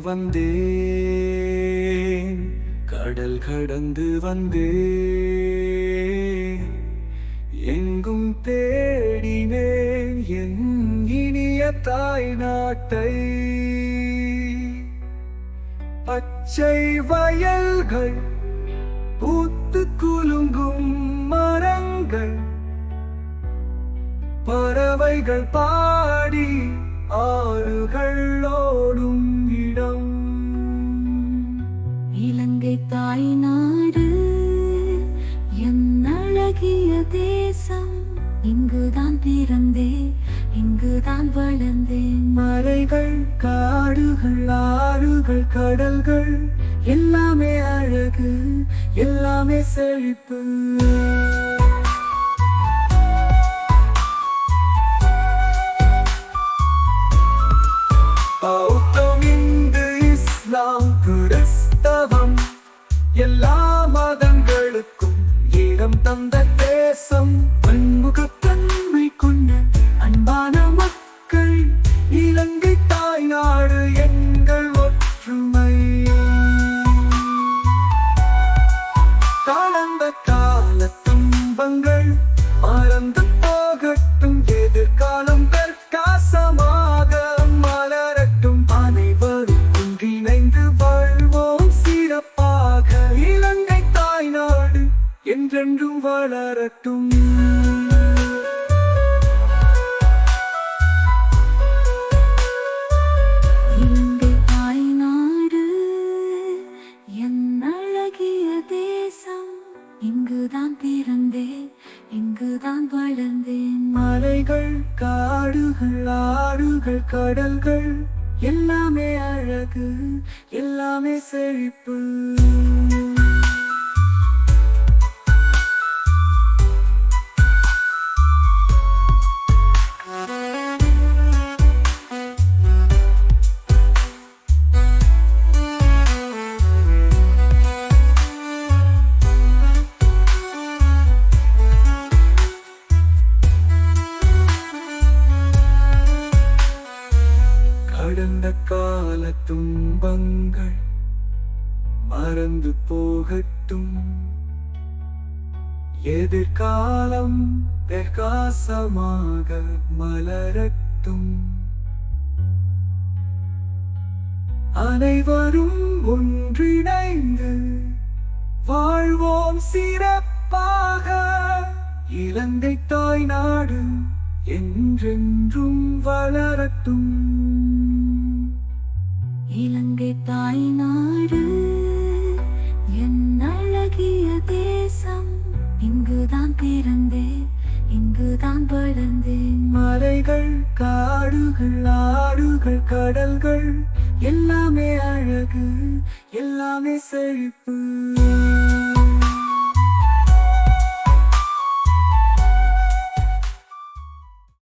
வந்தேன், கடல் கடந்து வந்தேன், எங்கும் தேடினேன் என் இனிய தாய் நாட்டை. பச்சை வயல்கள், பூத்து குலுங்கும் மரங்கள், பறவைகள் பாடி ஆறுகள் ஓடும் இடம். இலங்கை தாய் நாடு என் அழகிய தேசம், இங்குதான் பிறந்தேன், இங்குதான் வளர்ந்தேன். மலைகள், காடுகள், ஆறுகள், கடல்கள், எல்லாமே அழகு, எல்லாமே செழிப்பு. பௌத்தம், இந்து, இஸ்லாம், கிறிஸ்தவம், எல்லா மதங்களுக்கும் இடம் தந்த தேசம். பன்முகத்தன்மை கொண்ட அன்பான மக்கள், இலங்கை தாய் நாடு எங்கள் ஒற்றுமை. கடந்த கால துன்பங்கள் மறந்து போகட்டும், எதிர்காலம் பிரகாசமாக மலரட்டும். அனைவரும் ஒன்றிணைந்து வாழ்வோம் சிறப்பாக, இலங்கை தாய் நாடு என்றென்றும் வளரட்டும். இலங்கை தாய் நாடு என் அழகிய தேசம், இங்குதான் பிறந்தேன், இங்குதான் வளர்ந்தேன். மலைகள், காடுகள், ஆறுகள், கடல்கள், எல்லாமே அழகு, எல்லாமே செழிப்பு. கடந்த கால துன்பங்கள் மறந்து போகட்டும், எதிர்காலம் பிரகாசமாக மலரட்டும். அனைவரும் ஒன்றிணைந்து வாழ்வோம் சிறப்பாக, இலங்கை தாய் நாடு என்றென்றும் வளரட்டும். இலங்கை தாய் நாடு என் அழகிய தேசம், இங்குதான் பிறந்தேன், இங்குதான் வளர்ந்தேன். மலைகள், காடுகள், ஆறுகள், கடல்கள், எல்லாமே அழகு, எல்லாமே செழிப்பு.